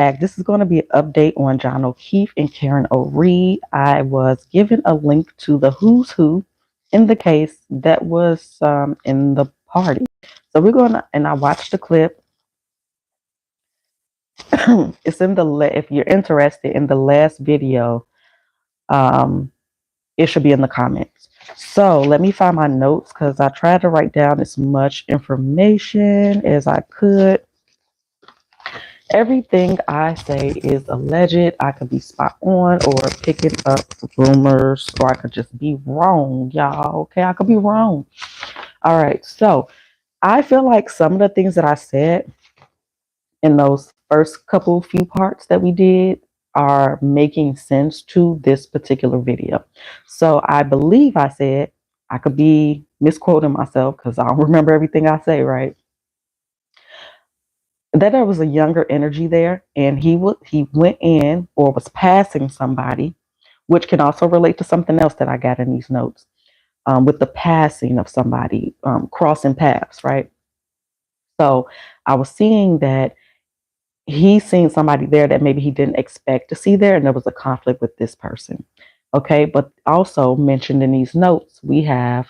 This is going to be an update on John O'Keefe and Karen O. Reed. I was given a link to the who's who in the case that was in the party. So we're going to, and I watched the clip. It's in the, if you're interested in the last video, um, it should be in the comments. So let me find my notes because I tried to write down as much information as I could. Everything I say is alleged. I could be spot on or picking up rumors, or I could just be wrong, y'all. Okay, I could be wrong. All right, so I feel like some of the things that I said in those first couple few parts that we did are making sense to this particular video. So I believe I said, I could be misquoting myself because I don't remember everything I say, right? That there was a younger energy there, and he went in or was passing somebody, which can also relate to something else that I got in these notes, with the passing of somebody, crossing paths, right? So I was seeing that he's seen somebody there that maybe he didn't expect to see there, and there was a conflict with this person. Okay, but also mentioned in these notes, we have,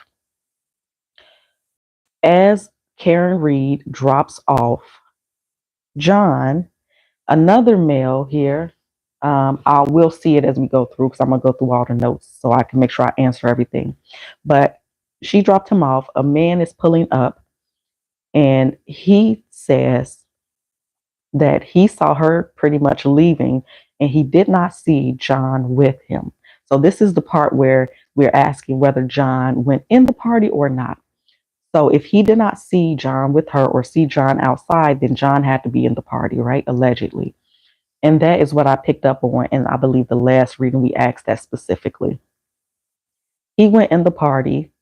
as Karen Reed drops off John, another male here. I will see it as we go through because I'm gonna go through all the notes so I can make sure I answer everything. But she dropped him off. A man is pulling up, and he says that he saw her pretty much leaving, and he did not see John with him. So this is the part where we're asking whether John went in the party or not. So if he did not see John with her or see John outside, then John had to be in the party, right? Allegedly. And that is what I picked up on. And I believe the last reading we asked that specifically. He went in the party,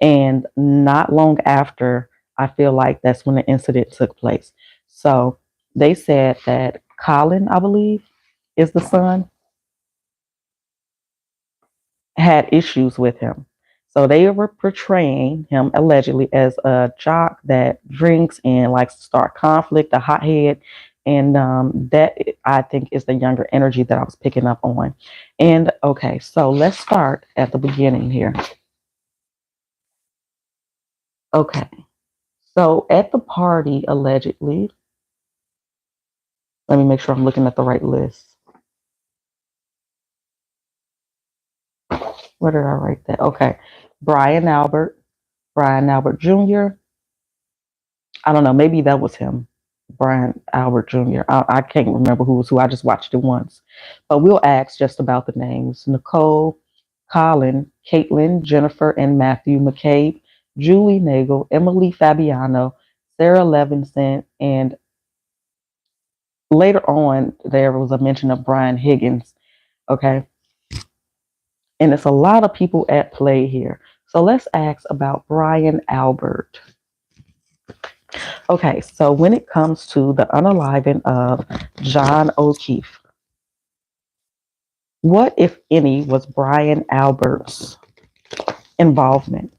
and not long after, I feel like that's when the incident took place. So they said that Colin, I believe, is the son, had issues with him. So they were portraying him allegedly as a jock that drinks and likes to start conflict, a hothead. And that I think is the younger energy that I was picking up on. And okay, so let's start at the beginning here. Okay, so at the party, allegedly, let me make sure I'm looking at the right list. Where did I write that? Okay, Brian Albert Jr. I don't know, maybe that was him. Brian Albert Jr. I can't remember who was who. I just watched it once. But we'll ask just about the names. Nicole, Colin, Caitlin, Jennifer, and Matthew McCabe, Julie Nagel, Emily Fabiano, Sarah Levinson, and later on there was a mention of Brian Higgins. Okay. And it's a lot of people at play here. So let's ask about Brian Albert. Okay, so when it comes to the unaliving of John O'Keefe, what, if any, was Brian Albert's involvement?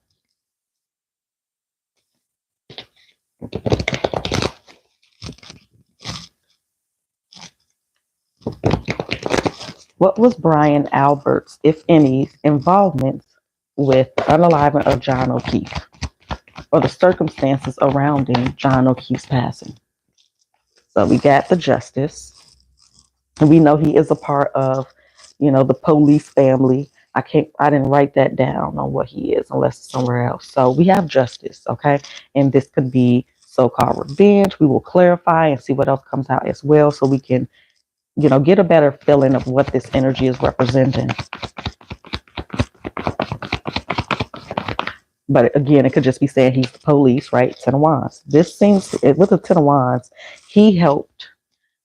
What was Brian Albert's, if any, involvement with the unaliving of John O'Keefe, or the circumstances surrounding John O'Keefe's passing? So we got the justice, and we know he is a part of, the police family. I didn't write that down on what he is unless it's somewhere else. So we have justice, okay? And this could be so-called revenge. We will clarify and see what else comes out as well so we can, get a better feeling of what this energy is representing. But again, it could just be saying he's the police, right? Ten of Wands. This seems, with the Ten of Wands, he helped.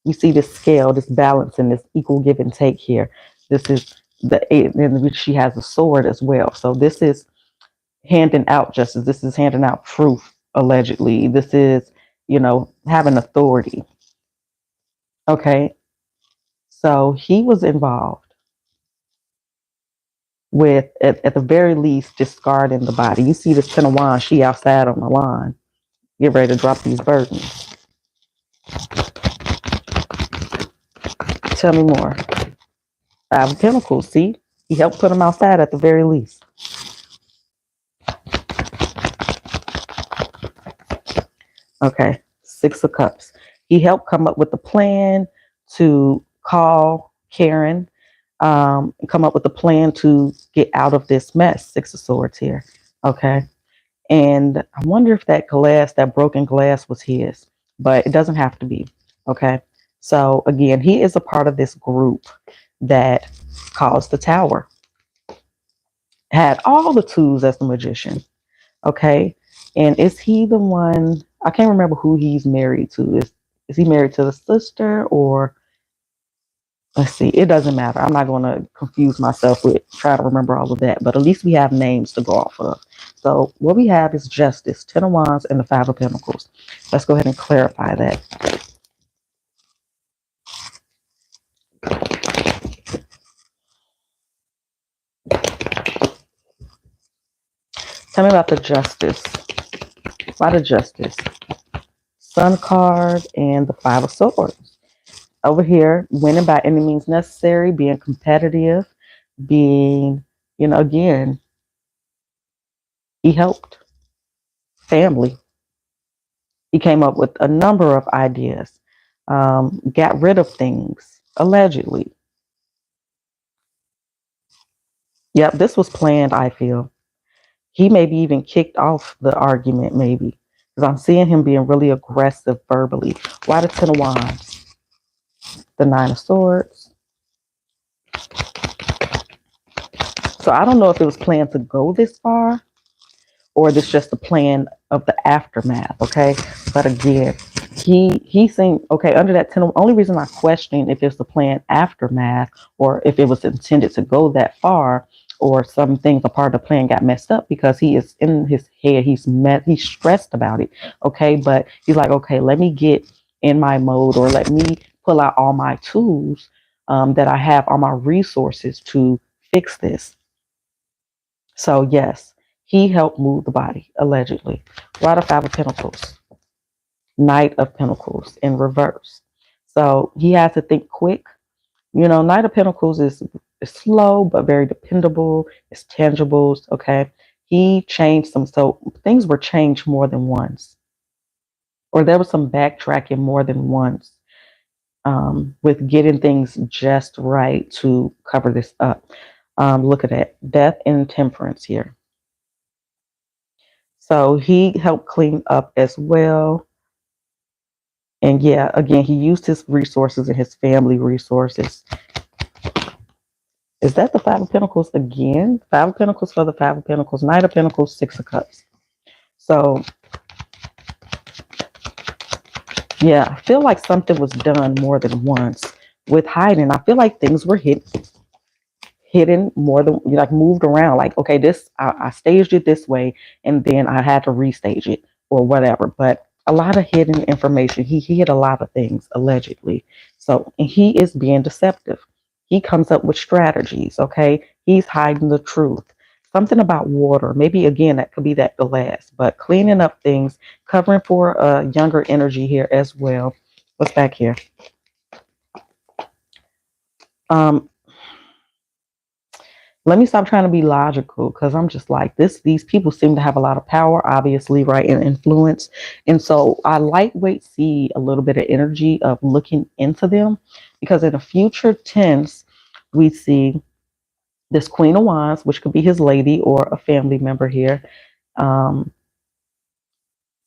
We see this scale, this balance, and this equal give and take here. This is the eight, in which she has a sword as well. So this is handing out justice. This is handing out proof, allegedly. This is, having authority. Okay. So he was involved with, at the very least, discarding the body. You see this Ten of Wands, she outside on the lawn, get ready to drop these burdens. Tell me more. Five of Pentacles. See, he helped put him outside at the very least. Okay, Six of Cups. He helped come up with the plan to call Karen, and come up with a plan to get out of this mess. Six of Swords here. Okay. And I wonder if that glass, that broken glass, was his, but it doesn't have to be. Okay. So again, he is a part of this group that caused the tower, had all the tools as the magician. Okay. And is he the one? I can't remember who he's married to. Is he married to the sister, or let's see, it doesn't matter. I'm not going to confuse myself with trying to remember all of that, but at least we have names to go off of. So what we have is Justice, Ten of Wands, and the Five of Pentacles. Let's go ahead and clarify that. Tell me about the Justice. Why the Justice? Sun card and the Five of Swords. Over here, winning by any means necessary, being competitive, being, again, he helped family. He came up with a number of ideas, got rid of things, allegedly. Yep, this was planned, I feel. He maybe even kicked off the argument, maybe, because I'm seeing him being really aggressive verbally. Why the Ten of Wands? The Nine of Swords. So I don't know if it was planned to go this far, or this just a plan of the aftermath, okay? But again, he seemed okay under that 10. Only reason I question if it's the planned aftermath or if it was intended to go that far, or some things a part of the plan got messed up, because he is in his head, he's stressed about it, okay? But he's like, okay, let me get in my mode, or let me pull out all my tools that I have, all my resources to fix this. So yes, he helped move the body, allegedly. Why the Five of Pentacles? Knight of Pentacles in reverse. So he has to think quick. Knight of Pentacles is slow, but very dependable. It's tangibles, okay? He changed some, so things were changed more than once. Or there was some backtracking more than once with getting things just right to cover this up. Look at that. Death and Temperance here. So he helped clean up as well. And yeah, again, he used his resources and his family resources. Is that the Five of Pentacles again? Five of Pentacles for the Five of Pentacles. Knight of Pentacles, Six of Cups. So yeah, I feel like something was done more than once with hiding. I feel like things were hidden more than, like, moved around. Like, okay, this, I staged it this way, and then I had to restage it or whatever. But a lot of hidden information. He hid a lot of things, allegedly. So, and he is being deceptive. He comes up with strategies, okay? He's hiding the truth. Something about water. Maybe, again, that could be that glass. But cleaning up things, covering for a younger energy here as well. What's back here? Let me stop trying to be logical, because I'm just like this. These people seem to have a lot of power, obviously, right, and influence. And so I lightweight see a little bit of energy of looking into them, because in a future tense, we see this Queen of Wands, which could be his lady or a family member here.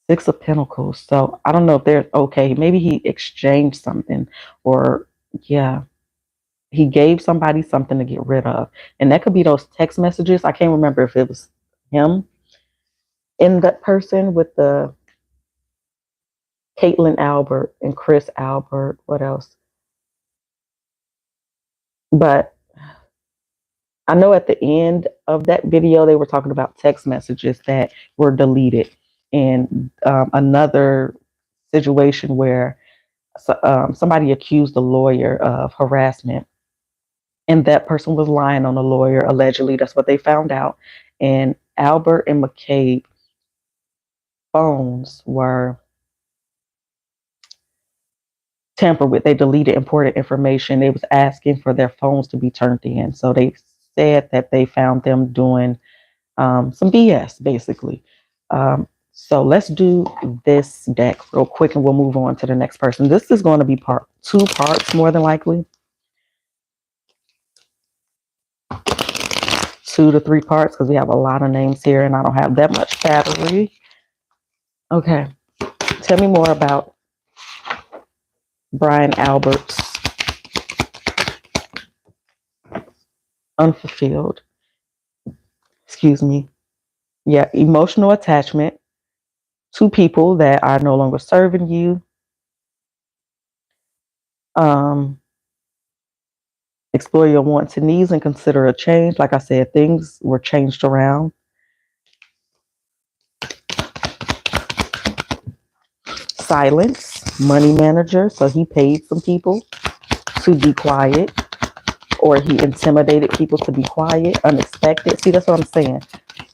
Six of Pentacles. So I don't know if they're okay. Maybe he exchanged something, or yeah. He gave somebody something to get rid of. And that could be those text messages. I can't remember if it was him in that person with the Caitlin Albert and Chris Albert. What else? But I know at the end of that video, they were talking about text messages that were deleted. And another situation where somebody accused the lawyer of harassment. And that person was lying on the lawyer, allegedly. That's what they found out. And Albert and McCabe phones were tamper with. They deleted important information. They was asking for their phones to be turned in. So they said that they found them doing some BS, basically. So let's do this deck real quick and we'll move on to the next person. This is going to be two parts more than likely. 2 to 3 parts because we have a lot of names here and I don't have that much battery. Okay. Tell me more about Brian Albert's unfulfilled. Excuse me. Yeah, emotional attachment to people that are no longer serving you. Explore your wants and needs and consider a change. Like I said, things were changed around. Silence, money manager. So he paid some people to be quiet, or he intimidated people to be quiet. Unexpected. See, that's what I'm saying.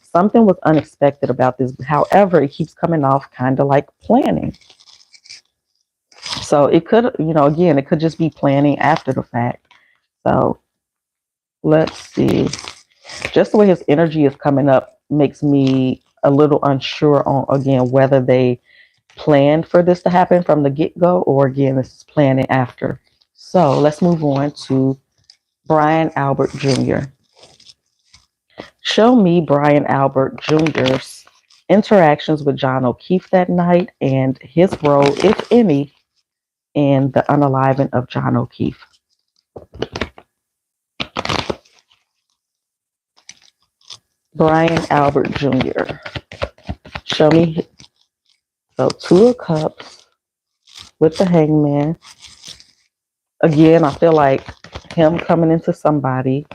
Something was unexpected about this. However, it keeps coming off kind of like planning. So it could, again, it could just be planning after the fact. So let's see. Just the way his energy is coming up makes me a little unsure on, again, whether they planned for this to happen from the get-go or, again, this is planning after. So let's move on to Brian Albert Jr. Show me Brian Albert Jr.'s interactions with John O'Keefe that night and his role, if any, in the unaliving of John O'Keefe. Brian Albert Jr. Show me. So 2 of Cups with the Hangman. Again, I feel like him coming into somebody,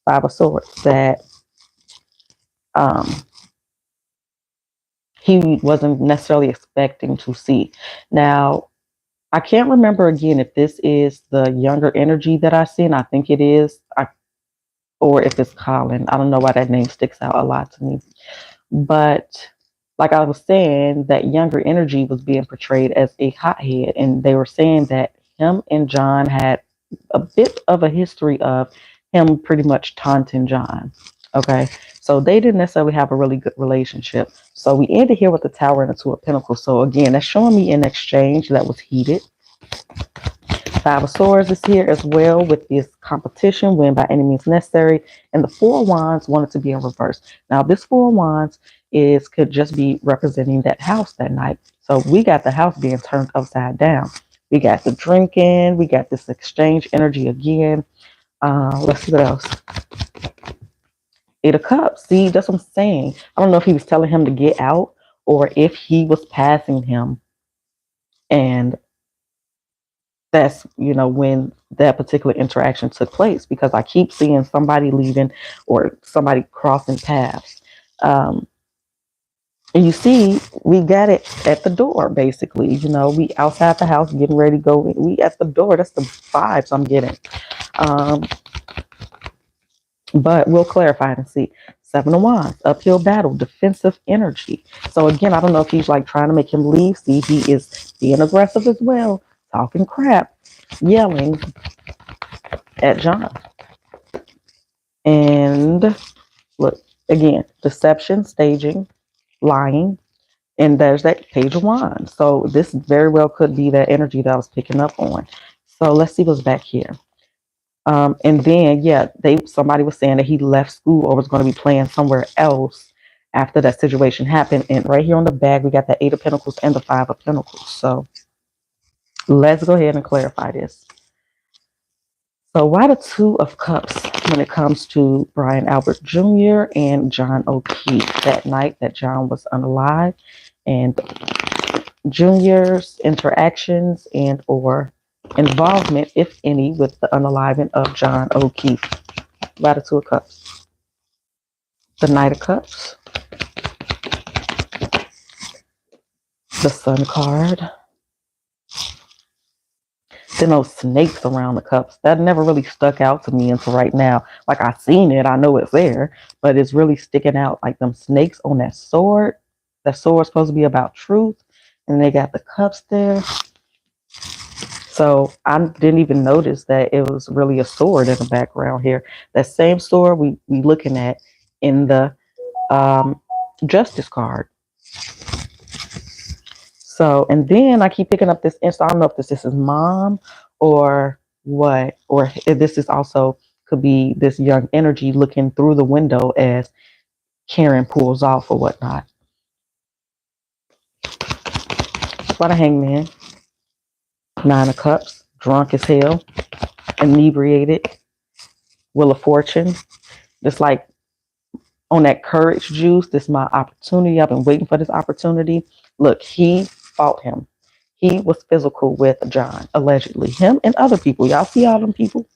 5 of Swords, that he wasn't necessarily expecting to see. Now, I can't remember again if this is the younger energy that I see, and I think it is, or if it's Colin. I don't know why that name sticks out a lot to me. But like I was saying, that younger energy was being portrayed as a hothead, and they were saying that him and John had a bit of a history of him pretty much taunting John. Okay, so they didn't necessarily have a really good relationship. So we ended here with the Tower and the 2 of Pentacles. So again, that's showing me an exchange that was heated. 5 of Swords is here as well with this competition, win by any means necessary. And the 4 of Wands wanted to be in reverse. Now, this 4 of Wands could just be representing that house that night. So we got the house being turned upside down. We got the drinking. We got this exchange energy again. Let's see what else. 8 of Cups. See, that's what I'm saying. I don't know if he was telling him to get out or if he was passing him. And that's, when that particular interaction took place, because I keep seeing somebody leaving or somebody crossing paths. And you see, we got it at the door, basically. We outside the house getting ready to go. We at the door. That's the vibes I'm getting. But we'll clarify and see. 7 of Wands, uphill battle, defensive energy. So again, I don't know if he's like trying to make him leave. See, he is being aggressive as well, talking crap, yelling at John. And look, again, deception, staging, lying. And there's that Page of Wands. So this very well could be that energy that I was picking up on. So let's see what's back here. And then, somebody was saying that he left school or was going to be playing somewhere else after that situation happened. And right here on the bag, we got the 8 of Pentacles and the 5 of Pentacles. So let's go ahead and clarify this. So why the 2 of Cups when it comes to Brian Albert Jr. and John O'Keefe that night that John was unalive, and Junior's interactions and or involvement, if any, with the unaliving of John O'Keefe. By the 2 of Cups. The Knight of Cups. The Sun card. Then those snakes around the cups. That never really stuck out to me until right now. Like, I've seen it. I know it's there. But it's really sticking out. Like them snakes on that sword. That sword's supposed to be about truth. And they got the cups there. So I didn't even notice that it was really a sword in the background here. That same sword we looking at in the um, justice card. So, and then I keep picking up this I don't know if this is his mom or what, or if this is also could be this young energy looking through the window as Karen pulls off or whatnot. What a hangman. Nine of Cups, drunk as hell, inebriated, Wheel of Fortune. Just like on that courage juice, this is my opportunity. I've been waiting for this opportunity. Look, he fought him. He was physical with John, allegedly. Him and other people. Y'all see all them people?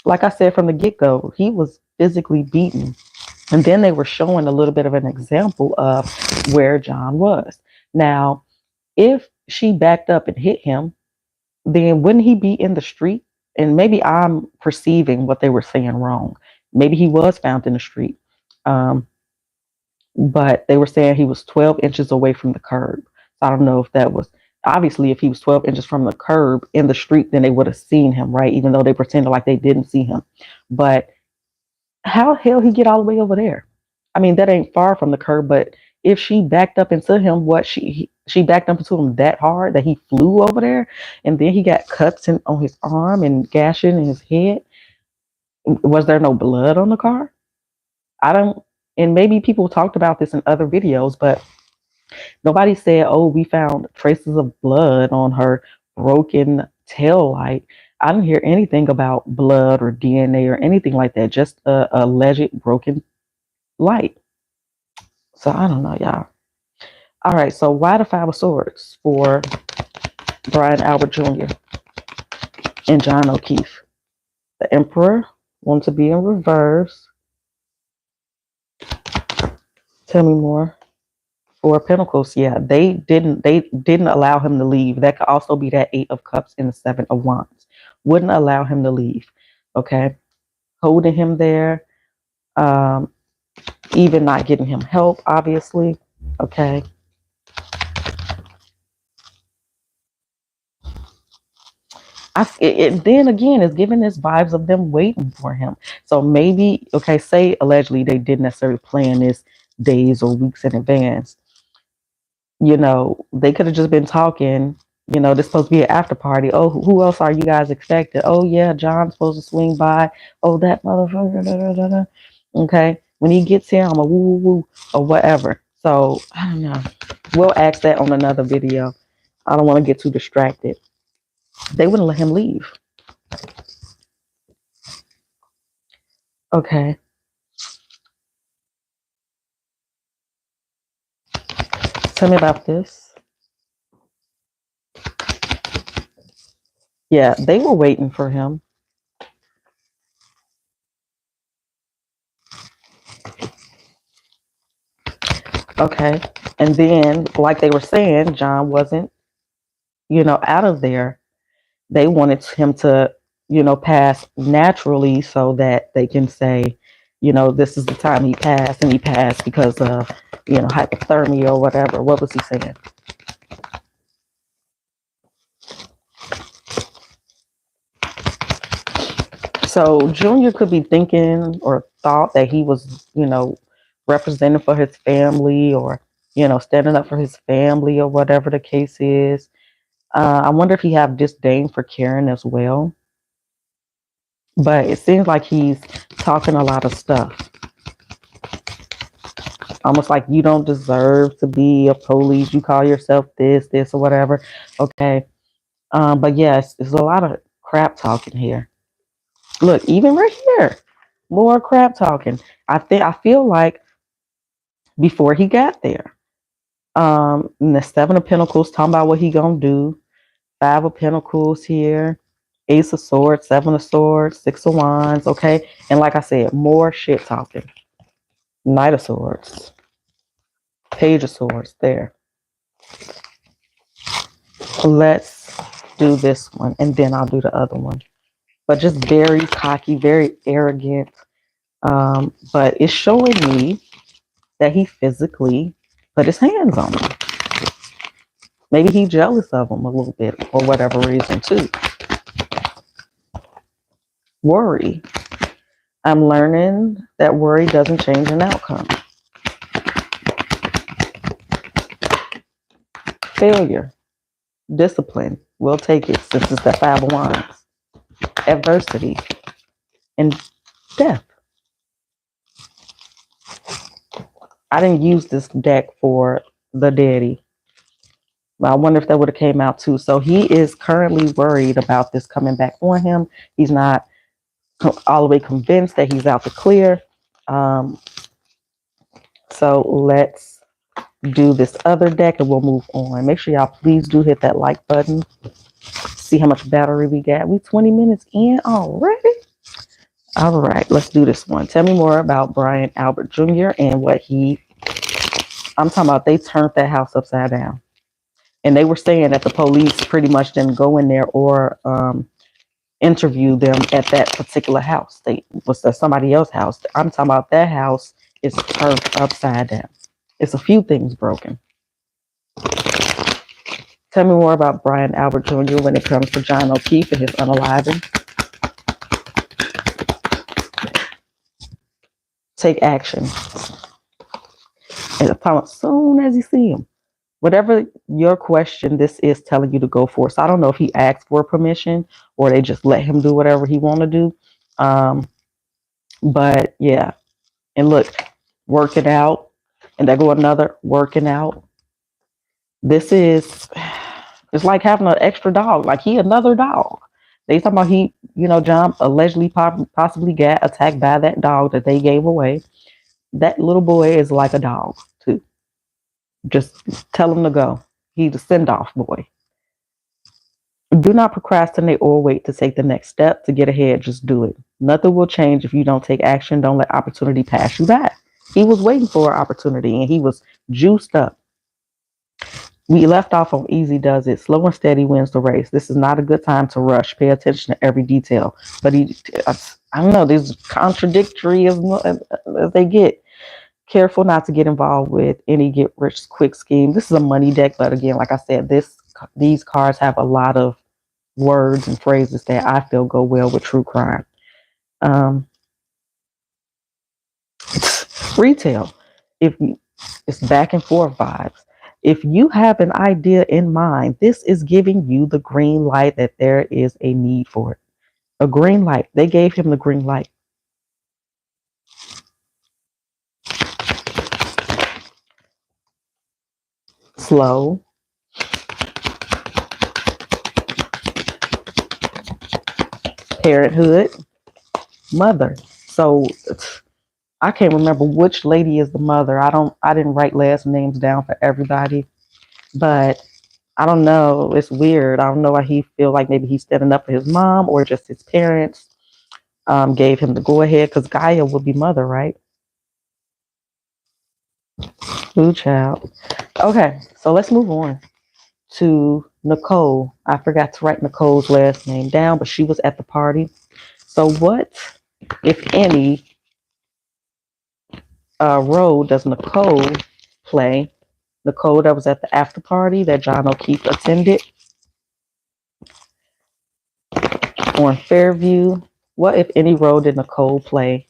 Like I said from the get-go, he was physically beaten. And then they were showing a little bit of an example of where John was. Now, if she backed up and hit him, then wouldn't he be in the street? And maybe I'm perceiving what they were saying wrong. Maybe he was found in the street. Um, but they were saying he was 12 inches away from the curb. So I don't know if that was obviously if he was 12 inches from the curb in the street, then they would have seen him, right? Even though they pretended like they didn't see him. But how the hell he get all the way over there? I mean, that ain't far from the curb, but if she backed up into him, what she backed up into him that hard that he flew over there, and then he got cuts on his arm and gashing in his head. Was there no blood on the car? I don't. And maybe people talked about this in other videos, but nobody said, "Oh, we found traces of blood on her broken tail light." I didn't hear anything about blood or DNA or anything like that. Just a alleged broken light. So I don't know, y'all. All right, so why the Five of Swords for Brian Albert Jr. and John O'Keefe? The Emperor wants to be in reverse. Tell me more. Four of Pentacles, yeah, they didn't allow him to leave. That could also be that Eight of Cups and the Seven of Wands. Wouldn't allow him to leave. Okay, holding him there, even not getting him help, obviously. Okay. Then again, it's giving this vibes of them waiting for him. So maybe, okay, say allegedly they didn't necessarily plan this days or weeks in advance. You know, they could have just been talking. You know, this supposed to be an after party. Oh, who else are you guys expecting? Oh, yeah, John's supposed to swing by. Oh, that motherfucker. Da, da, da, da. Okay, when he gets here, I'm a woo woo woo or whatever. So I don't know. We'll ask that on another video. I don't want to get too distracted. They wouldn't let him leave. Okay. Tell me about this. Yeah, they were waiting for him. Okay. And then, like they were saying, John wasn't, out of there. They wanted him to, pass naturally so that they can say, this is the time he passed, and he passed because of, hypothermia or whatever. What was he saying? So Junior could be thinking or thought that he was, representing for his family or, standing up for his family or whatever the case is. I wonder if he have disdain for Karen as well. But it seems like he's talking a lot of stuff. Almost like you don't deserve to be a police. You call yourself this, or whatever. Okay. But yes, there's a lot of crap talking here. Look, even right here, more crap talking. I feel like before he got there, the Seven of Pentacles talking about what he gonna do. Five of Pentacles here, Ace of Swords, Seven of Swords, Six of Wands. Okay, and like I said, more shit talking. Knight of Swords, Page of Swords. There. Let's do this one, and then I'll do the other one. But just very cocky, very arrogant. But it's showing me that he physically put his hands on him. Maybe he jealous of him a little bit for whatever reason too. Worry. I'm learning that worry doesn't change an outcome. Failure. Discipline. We'll take it since it's that 5 of Wands. Adversity. And death. I didn't use this deck for the daddy. I wonder if that would have came out too. So he is currently worried about this coming back on him. He's not all the way convinced that he's out to clear. So let's do this other deck and we'll move on. Make sure y'all please do hit that like button. See how much battery we got. We 20 minutes in already. All right, let's do this one. Tell me more about Brian Albert Jr. and what I'm talking about. They turned that house upside down. And they were saying that the police pretty much didn't go in there or interview them at that particular house. They was somebody else's house. I'm talking about that house is turned upside down. It's a few things broken. Tell me more about Brian Albert Jr. when it comes to John O'Keefe and his unaliving. Take action. And as soon as you see him, whatever your question this is telling you to go for. So I don't know if he asked for permission or they just let him do whatever he want to do. But yeah. And look, working out. And there go another working out. This is, it's like having an extra dog. Like he another dog. They talking about he, John allegedly possibly got attacked by that dog that they gave away. That little boy is like a dog too. Just tell him to go. He's a send-off boy. Do not procrastinate or wait to take the next step to get ahead. Just do it. Nothing will change if you don't take action. Don't let opportunity pass you by. He was waiting for an opportunity and he was juiced up. We left off on easy does it. Slow and steady wins the race. This is not a good time to rush. Pay attention to every detail. But I don't know, these contradictory as they get. Careful not to get involved with any get rich quick scheme. This is a money deck, but again, like I said, these cards have a lot of words and phrases that I feel go well with true crime. Retail. It's back and forth vibes. If you have an idea in mind, this is giving you the green light that there is a need for it. A green light. They gave him the green light. Slow. Parenthood. Mother. So I can't remember which lady is the mother. I didn't write last names down for everybody, but I don't know. It's weird. I don't know why he feel like maybe he's standing up for his mom or just his parents gave him the go ahead because Gaia would be mother, right? Blue child. Okay, so let's move on to Nicole. I forgot to write Nicole's last name down, but she was at the party. So what, if any, role does Nicole play? Nicole that was at the after party that John O'Keefe attended on Fairview. What, if any, role did Nicole play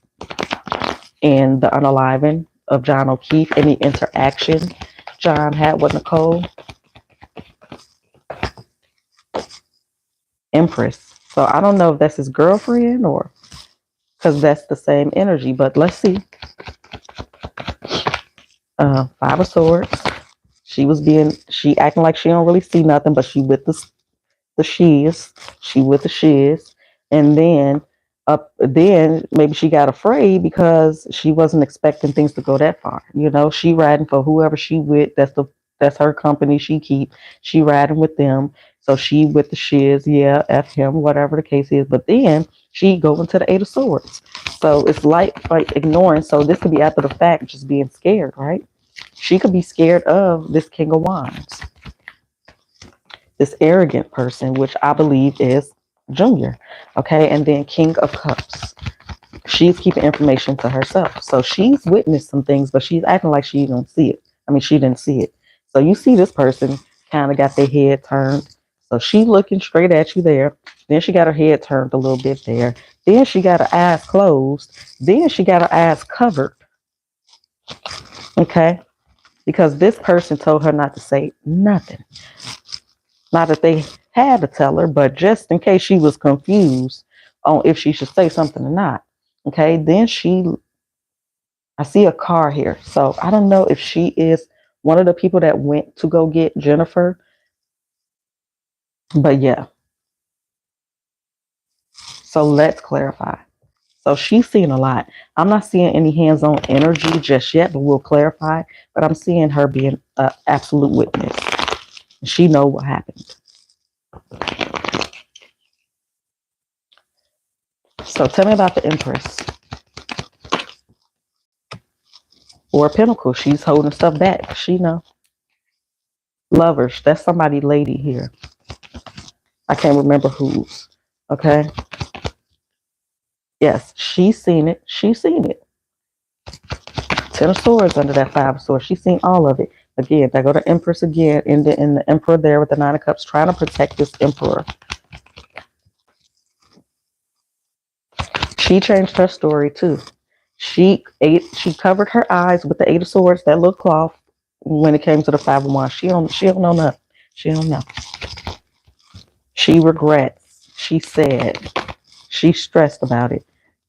in the unaliving of John O'Keefe? Any interaction John had with Nicole? Empress. So I don't know if that's his girlfriend or because that's the same energy, but let's see. 5 of Swords. She acting like she don't really see nothing, but she with the shiz. She with the shiz. And then maybe she got afraid because she wasn't expecting things to go that far. She riding for whoever she with. That's her company she keep. She riding with them. So she with the shiz, yeah, F him, whatever the case is. But then she go into the 8 of Swords. So it's like ignoring. So this could be after the fact, just being scared, right? She could be scared of this King of Wands. This arrogant person, which I believe is Junior. Okay, and then King of Cups. She's keeping information to herself. So she's witnessed some things, but she's acting like she don't see it. I mean, she didn't see it. So you see this person kind of got their head turned. So she looking straight at you there. Then she got her head turned a little bit there. Then she got her eyes closed. Then she got her eyes covered. Okay. Because this person told her not to say nothing. Not that they had to tell her, but just in case she was confused on if she should say something or not. Okay. Then I see a car here. So I don't know if she is one of the people that went to go get Jennifer. But yeah. So let's clarify. So she's seeing a lot. I'm not seeing any hands-on energy just yet, but we'll clarify. But I'm seeing her being an absolute witness. She know what happened. So tell me about the Empress or Pinnacle. She's holding stuff back. She know. Lovers. That's somebody lady here. I can't remember whose. Okay. Yes, she's seen it. She's seen it. 10 of Swords under that 5 of Swords. She's seen all of it. Again, I go to Empress again, and the Emperor there with the 9 of Cups, trying to protect this Emperor. She changed her story too. She covered her eyes with the 8 of Swords, that little cloth. When it came to the 5 of Wands, she don't know nothing. She don't know. She regrets. She said. She stressed about it.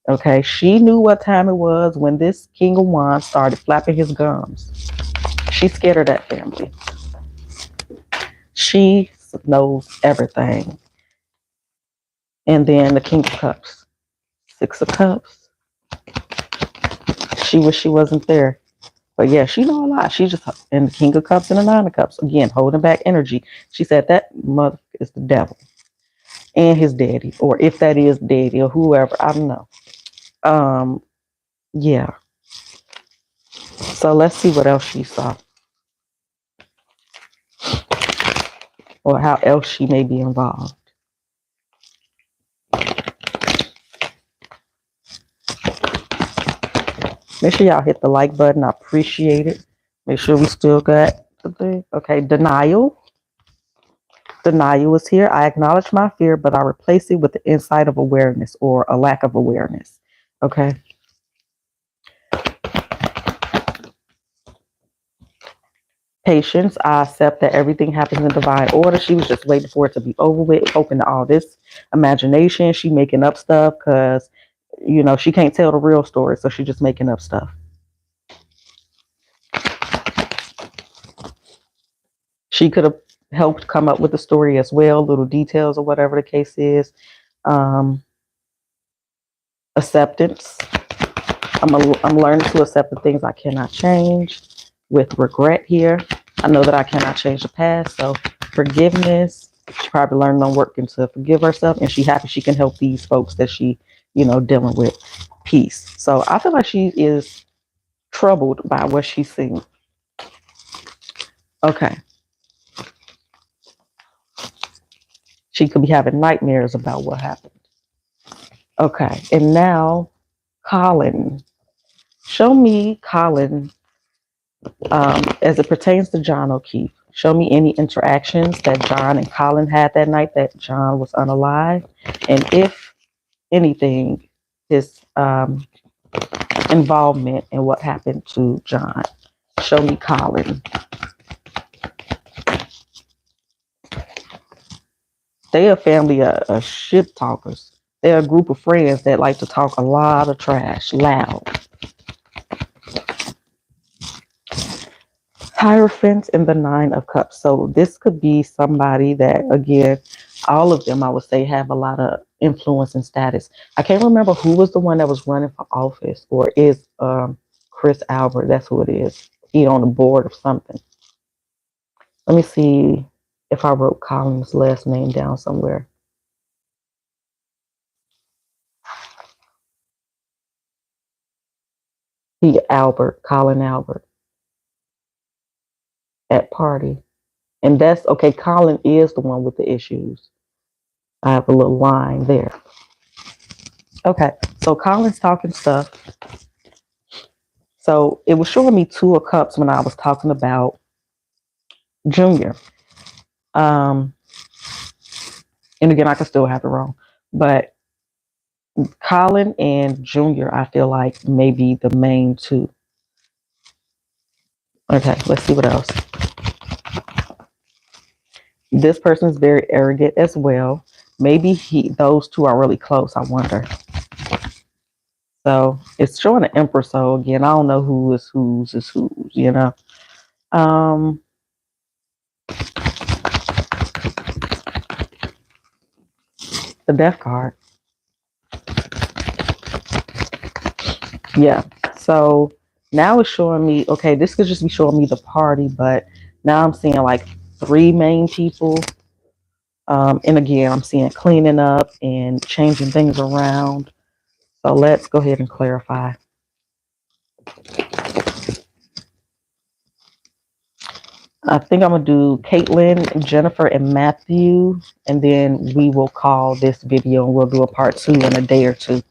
Okay, she knew what time it was when this King of Wands started flapping his gums. She's scared of that family. She knows everything. And then the King of Cups. 6 of Cups. She wish she wasn't there. But yeah, she know a lot. She just, and the King of Cups and the 9 of Cups. Again, holding back energy. She said that mother is the devil. And his daddy. Or if that is daddy or whoever. I don't know. Yeah. So let's see what else she saw. Or how else she may be involved. Make sure y'all hit the like button. I appreciate it. Make sure we still got the thing. Okay, denial. Denial is here. I acknowledge my fear, but I replace it with the insight of awareness or a lack of awareness. Okay. Patience. I accept that everything happens in divine order. She was just waiting for it to be over with, hoping to all this imagination. She making up stuff because, you know, she can't tell the real story, so she's just making up stuff. She could have helped come up with the story as well, little details or whatever the case is. Acceptance. I'm learning to accept the things I cannot change with regret here. I know that I cannot change the past, so forgiveness. She probably learned on working to forgive herself, and she happy she can help these folks that she, you know, dealing with. Peace. So I feel like she is troubled by what she's seeing. Okay. She could be having nightmares about what happened. Okay. And now, Colin. Show me Colin as it pertains to John O'Keefe. Show me any interactions that John and Colin had that night that John was unalive. And if anything, his involvement in what happened to John. Show me Colin. They are a family of shit talkers. They're a group of friends that like to talk a lot of trash, loud. Hierophant and the 9 of Cups. So this could be somebody that, again, all of them, I would say, have a lot of influence and status. I can't remember who was the one that was running for office, or is Chris Albert. That's who it is. He on the board of something. Let me see if I wrote Colin's last name down somewhere. Colin Albert. At party. And that's okay. Colin is the one with the issues. I have a little line there. Okay, so Colin's talking stuff. So it was showing me 2 of Cups when I was talking about Junior. Um, and again, I could still have it wrong, but Colin and Junior, I feel like maybe the main two. Okay, let's see what else. This person is very arrogant as well. Maybe those two are really close, I wonder. So it's showing an emperor. So again, I don't know who is whose is whose, you know. Um, the death card. Yeah. So now it's showing me, okay, this could just be showing me the party, but now I'm seeing like three main people. And again, I'm seeing cleaning up and changing things around. So let's go ahead and clarify. I think I'm going to do Caitlin, Jennifer, and Matthew, and then we will call this video and we'll do a part 2 in a day or two.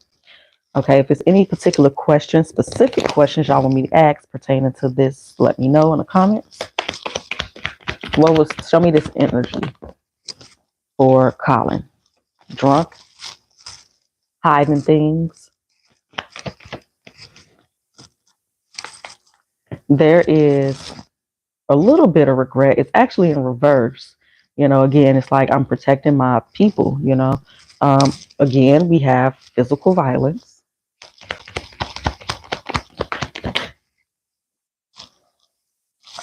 Okay, if there's any particular questions, specific questions y'all want me to ask pertaining to this, let me know in the comments. Show me this energy for Colin. Drunk, hiding things. There is a little bit of regret. It's actually in reverse. You know, again, it's like I'm protecting my people, you know. Again, we have physical violence.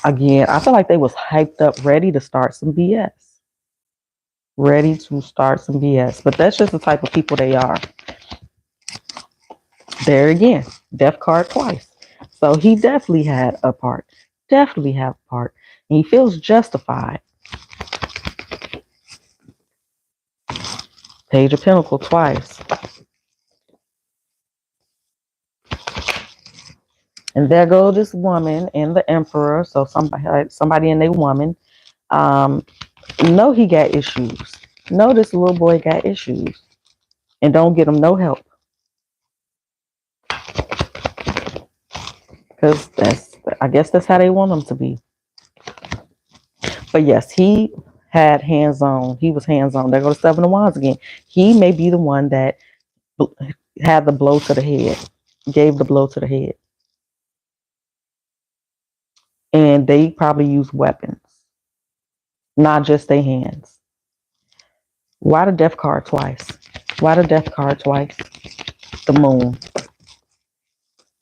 Again, I feel like they was hyped up, ready to start some BS. Ready to start some BS. But that's just the type of people they are. There again, death card twice. So he definitely had a part. Definitely have a part. And he feels justified. Page of Pentacle twice. And there goes this woman and the emperor. So somebody and a woman. Know he got issues. Know this little boy got issues. And don't get him no help. Because I guess that's how they want him to be. But yes, he had hands-on. He was hands-on. There goes 7 of Wands again. He may be the one that had the blow to the head. Gave the blow to the head. And they probably use weapons. Not just their hands. Why the death card twice? Why the death card twice? The moon.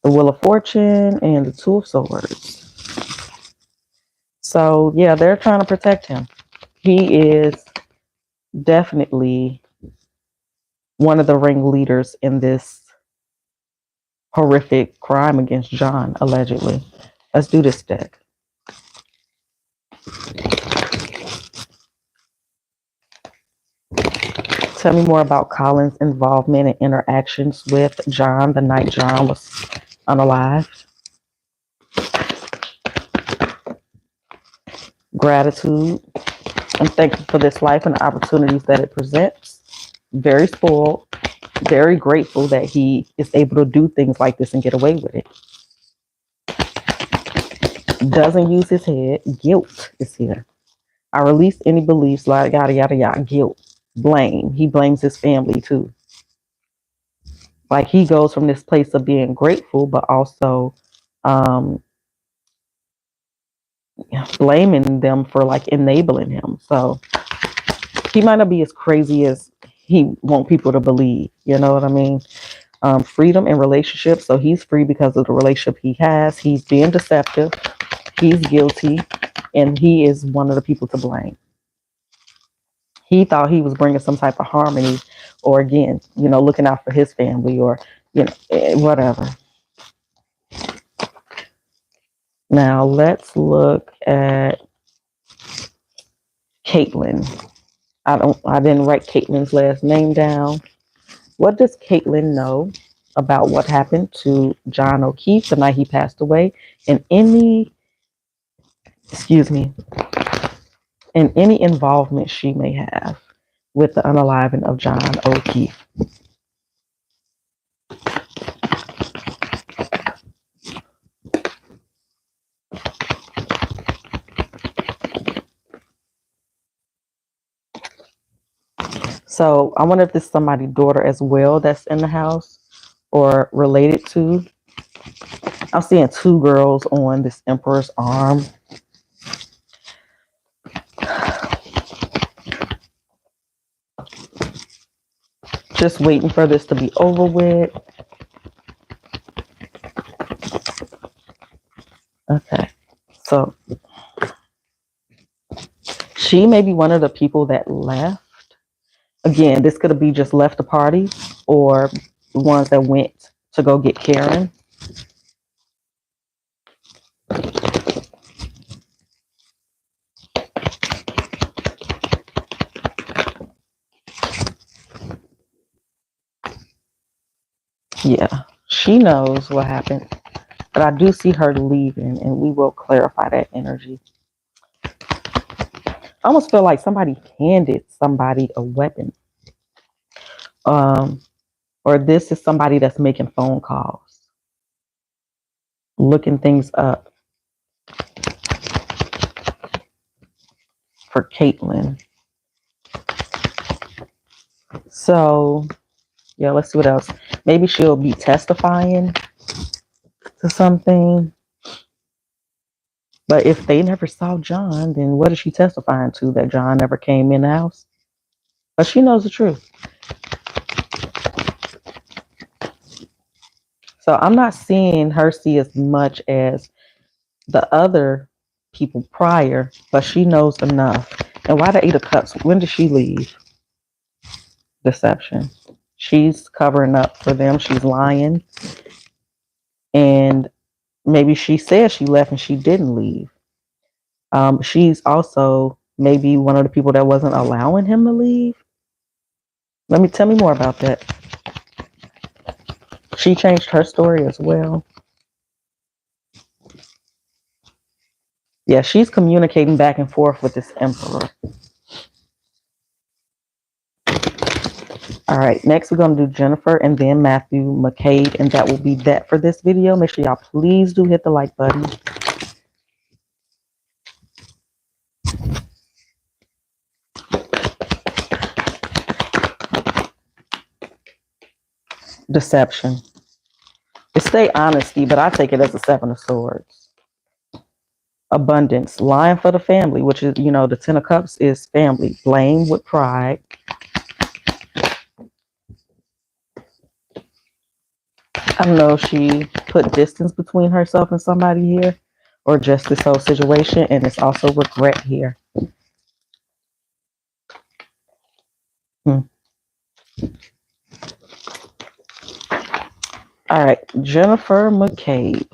The Wheel of Fortune and the Two of Swords. So yeah, they're trying to protect him. He is definitely one of the ringleaders in this horrific crime against John, allegedly. Let's do this deck. Tell me more about Colin's involvement and interactions with John the night John was unalived. Gratitude. I'm thankful for this life and the opportunities that it presents. Very spoiled. Very grateful that he is able to do things like this and get away with it. Doesn't use his head. Guilt is here. I release any beliefs, like yada, yada, yada. Guilt. Blame. He blames his family too. Like he goes from this place of being grateful, but also blaming them for like enabling him. So he might not be as crazy as he want people to believe. You know what I mean? Freedom in relationships. So he's free because of the relationship he has. He's being deceptive. He's guilty. And he is one of the people to blame. He thought he was bringing some type of harmony or again, you know, looking out for his family or, you know, whatever. Now let's look at Caitlin. I didn't write Caitlin's last name down. What does Caitlin know about what happened to John O'Keefe the night he passed away and any involvement she may have with the unaliving of John O'Keefe? So I wonder if this is somebody's daughter as well that's in the house or related to. I'm seeing two girls on this emperor's arm. Just waiting for this to be over with. Okay. So she may be one of the people that left. Again, this could be just left the party or the ones that went to go get Karen. Yeah, she knows what happened. But I do see her leaving, and we will clarify that energy. I almost feel like somebody handed somebody a weapon. Or this is somebody that's making phone calls, looking things up for Caitlin. So, yeah, let's see what else. Maybe she'll be testifying to something. But if they never saw John, then what is she testifying to? That John never came in the house? But she knows the truth. So I'm not seeing her see as much as the other people prior, but she knows enough. And why the Eight of Cups? When did she leave? Deception. She's covering up for them. She's lying. And maybe she said she left and she didn't leave. She's also maybe one of the people that wasn't allowing him to leave. Tell me more about that. She changed her story as well. Yeah, she's communicating back and forth with this emperor. All right, next we're going to do Jennifer and then Matthew McCabe, and that will be that for this video. Make sure y'all please do hit the like button. Deception. It stay honesty, but I take it as a Seven of Swords. Abundance, lying for the family, which is, the Ten of Cups is family. Blame with pride. I don't know if she put distance between herself and somebody here, or just this whole situation, and it's also regret here. All right, Jennifer McCabe.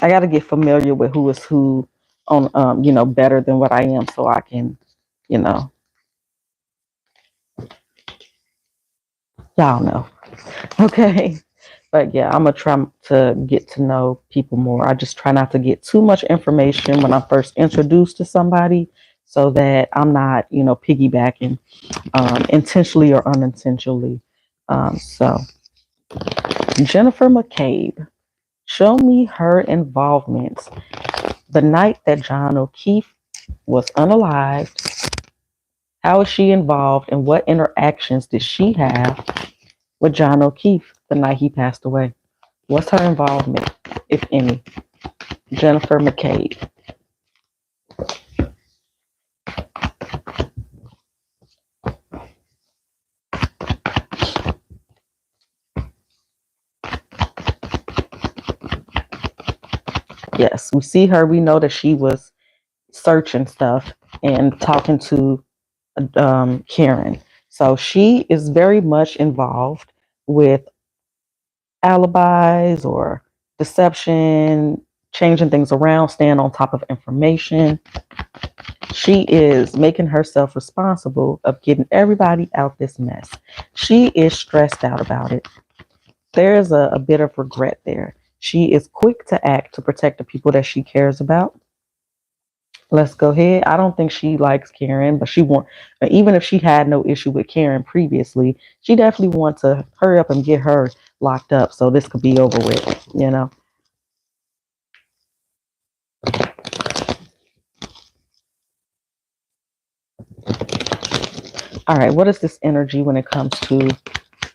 I got to get familiar with who is who on, better than what I am, so I can, y'all know. Okay. But yeah, I'm going to try to get to know people more. I just try not to get too much information when I'm first introduced to somebody so that I'm not, piggybacking intentionally or unintentionally. So Jennifer McCabe, show me her involvement the night that John O'Keefe was unalived. How is she involved and what interactions did she have with John O'Keefe the night he passed away? What's her involvement, if any? Jennifer McCabe. Yes, we see her. We know that she was searching stuff and talking to Karen. So she is very much involved with alibis or deception, changing things around, staying on top of information. She is making herself responsible of getting everybody out this mess. She is stressed out about it. There's a bit of regret there. She is quick to act to protect the people that she cares about. Let's go ahead. I don't think she likes Karen, but even if she had no issue with Karen previously, she definitely wants to hurry up and get her locked up so this could be over with. All right, what is this energy when it comes to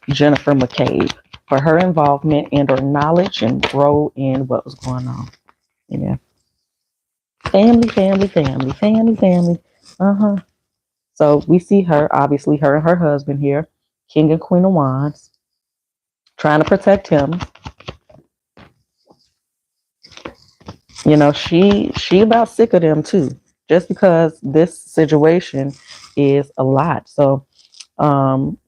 Jennifer McCabe for her involvement and or knowledge and grow in what was going on? Yeah. Family, family, family, family, family. Uh-huh. So we see her, obviously, her and her husband here, King and Queen of Wands, trying to protect him. You know, she about sick of them too, just because this situation is a lot. So um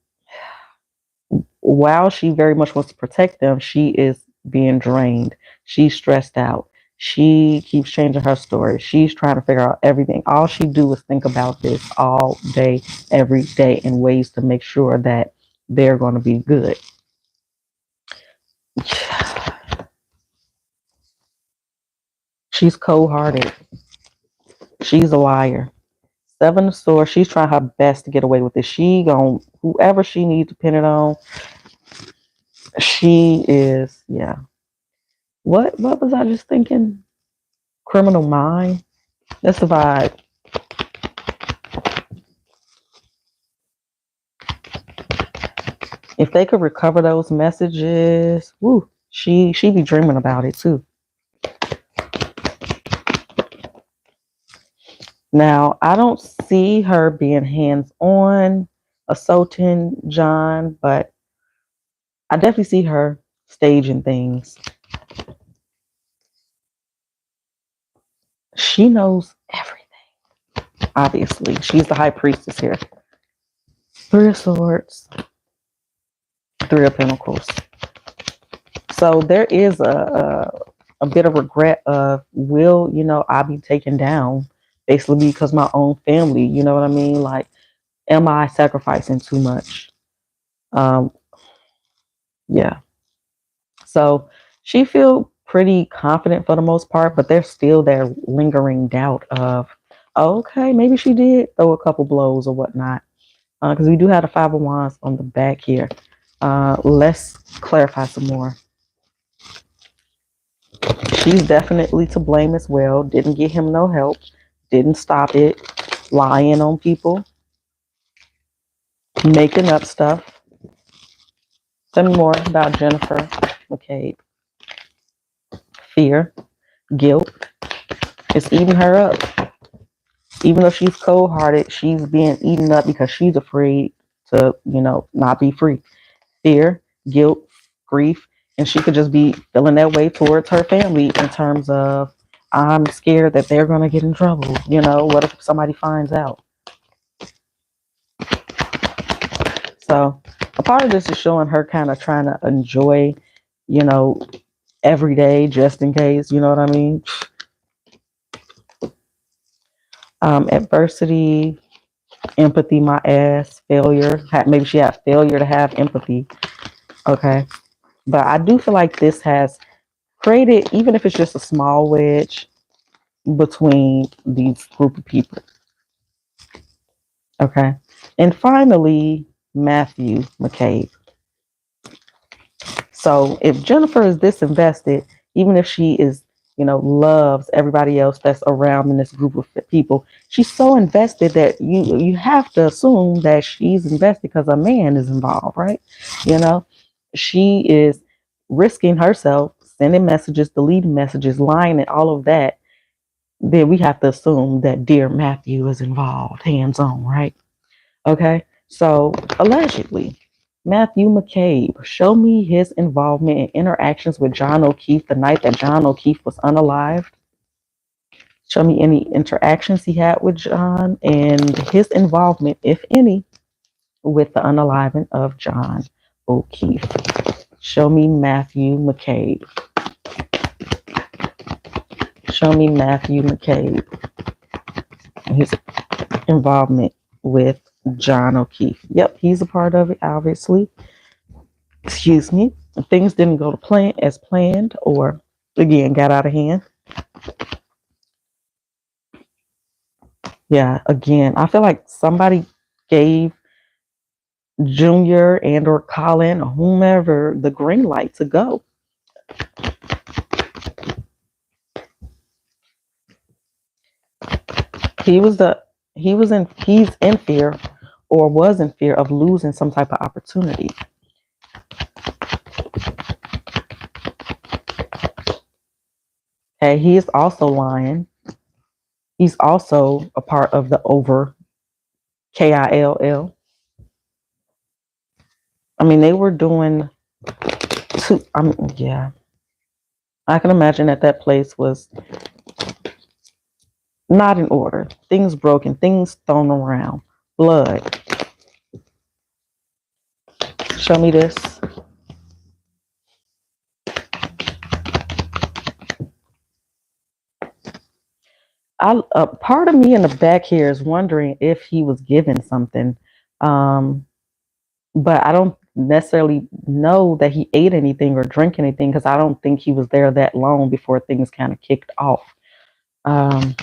while she very much wants to protect them, she is being drained. She's stressed out. She keeps changing her story. She's trying to figure out everything. All she do is think about this all day, every day, in ways to make sure that they're going to be good. She's cold-hearted. She's a liar. Seven of Swords. She's trying her best to get away with it. She gon' whoever she needs to pin it on. She is, yeah. What was I just thinking? Criminal Mind. That's the vibe. If they could recover those messages, woo, she be dreaming about it too. Now, I don't see her being hands-on assaulting John, but I definitely see her staging things. She knows everything. Obviously, she's the high priestess here. Three of Swords, Three of Pentacles. So there is a bit of regret of, will, I be taken down basically because my own family, you know what I mean? Like, am I sacrificing too much? Yeah. So she feel pretty confident for the most part, but there's still that lingering doubt of, okay, maybe she did throw a couple blows or whatnot. Because we do have the Five of Wands on the back here. Let's clarify some more. She's definitely to blame as well. Didn't get him no help. Didn't stop it. Lying on people. Making up stuff. Tell me more about Jennifer McCabe. Fear. Guilt. It's eating her up. Even though she's cold-hearted, she's being eaten up because she's afraid to, not be free. Fear, guilt, grief, and she could just be feeling that way towards her family in terms of, I'm scared that they're going to get in trouble. What if somebody finds out? So a part of this is showing her kind of trying to enjoy, every day just in case, you know what I mean? Adversity, empathy, my ass, failure. Maybe she had failure to have empathy. Okay. But I do feel like this has created, even if it's just a small wedge between these group of people. Okay. And finally, Matthew McCabe. So if Jennifer is this invested, even if she is, loves everybody else that's around in this group of people, she's so invested that you have to assume that she's invested because a man is involved, right? She is risking herself, sending messages, deleting messages, lying, and all of that. Then we have to assume that dear Matthew is involved, hands on, right? Okay. So allegedly, Matthew McCabe, show me his involvement in interactions with John O'Keefe the night that John O'Keefe was unalived. Show me any interactions he had with John and his involvement, if any, with the unaliving of John O'Keefe. Show me Matthew McCabe. Show me Matthew McCabe and his involvement with John O'Keefe. Yep, he's a part of it, obviously. Excuse me. Things didn't go to plan as planned, or again got out of hand. Yeah, again, I feel like somebody gave Junior and or Colin or whomever the green light to go. He's in fear, or was in fear of losing some type of opportunity. Okay, he is also lying. He's also a part of the over KILL. I mean, they were doing two. Yeah, I can imagine that place was not in order. Things broken, things thrown around, blood. Show me this. Part of me in the back here is wondering if he was given something, um, but I don't necessarily know that he ate anything or drank anything because I don't think he was there that long before things kind of kicked off. Um,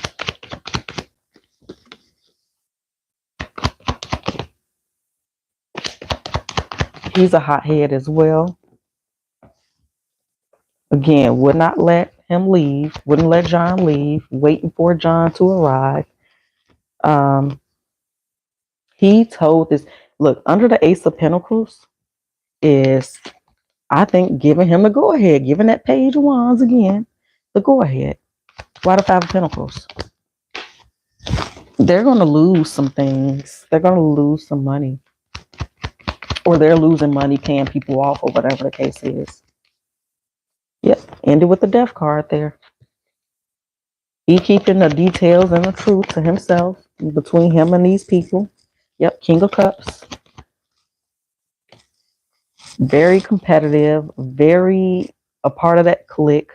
he's a hothead as well. Again, would not let him leave, wouldn't let John leave, waiting for John to arrive. Um, he told this, look, under the Ace of Pentacles is, I think, giving him the go ahead, giving that Page of Wands again, the go ahead. Why the Five of Pentacles? They're going to lose some things. They're going to lose some money. Or they're losing money paying people off or whatever the case is. Yep, ended with the Death card there. He keeping the details and the truth to himself between him and these people. Yep, King of Cups. Very competitive, very a part of that clique,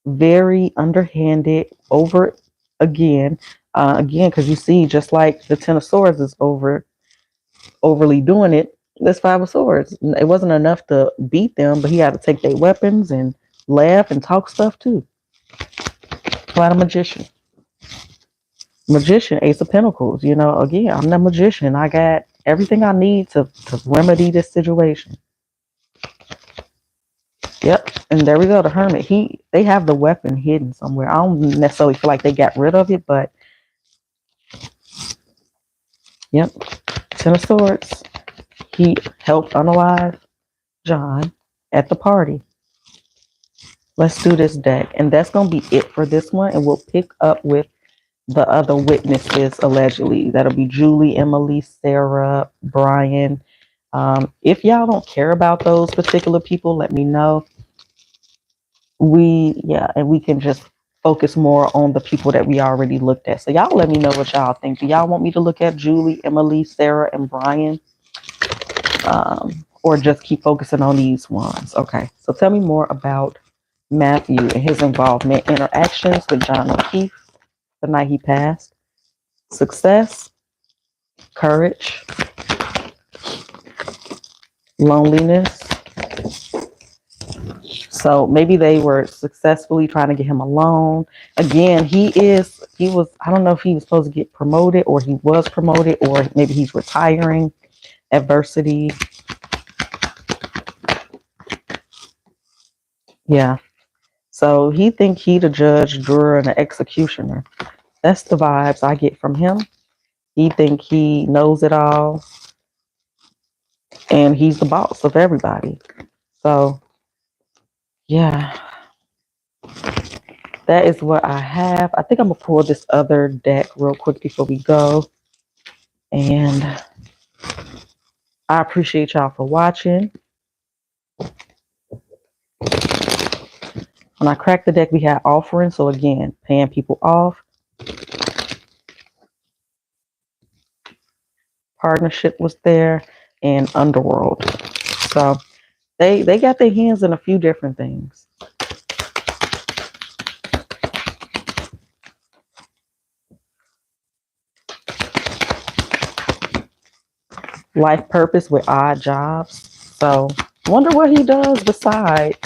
very underhanded, over again, because you see, just like the Ten of Swords is overly doing it, this Five of Swords. It wasn't enough to beat them, but he had to take their weapons and laugh and talk stuff too. Quite a magician. Magician, Ace of Pentacles. You know, again, I'm the magician. I got everything I need to remedy this situation. Yep, and there we go. The Hermit. They have the weapon hidden somewhere. I don't necessarily feel like they got rid of it, but yep. Ten of Swords. He helped unalive John at the party. Let's do this deck, and that's gonna be it for this one. And we'll pick up with the other witnesses allegedly. That'll be Julie, Emily, Sarah, Brian. If y'all don't care about those particular people, let me know. And we can just focus more on the people that we already looked at. So y'all let me know what y'all think. Do y'all want me to look at Julie, Emily, Sarah, and Brian? Or just keep focusing on these ones? Okay, so tell me more about Matthew and his involvement, interactions with John O'Keefe the night he passed, success, courage, loneliness. So maybe they were successfully trying to get him a loan. Again, he was, I don't know if he was supposed to get promoted or he was promoted or maybe he's retiring. Adversity. Yeah. So he think he the judge, juror, and the executioner. That's the vibes I get from him. He think he knows it all. And he's the boss of everybody. So, yeah. That is what I have. I think I'm going to pull this other deck real quick before we go. And I appreciate y'all for watching. When I cracked the deck, we had offering. So again, paying people off. Partnership was there. And underworld. So they got their hands in a few different things. Life purpose with odd jobs. So wonder what he does besides.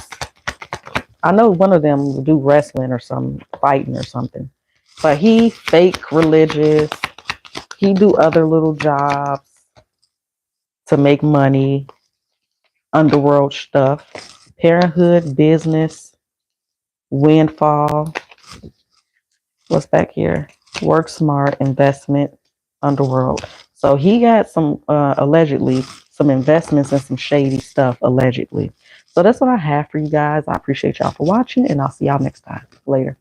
I know one of them will do wrestling or some fighting or something. But he fake religious. He do other little jobs to make money. Underworld stuff. Parenthood, business, windfall. What's back here? Work smart, investment, underworld. So he got some allegedly some investments and some shady stuff allegedly. So that's what I have for you guys. I appreciate y'all for watching, and I'll see y'all next time. Later.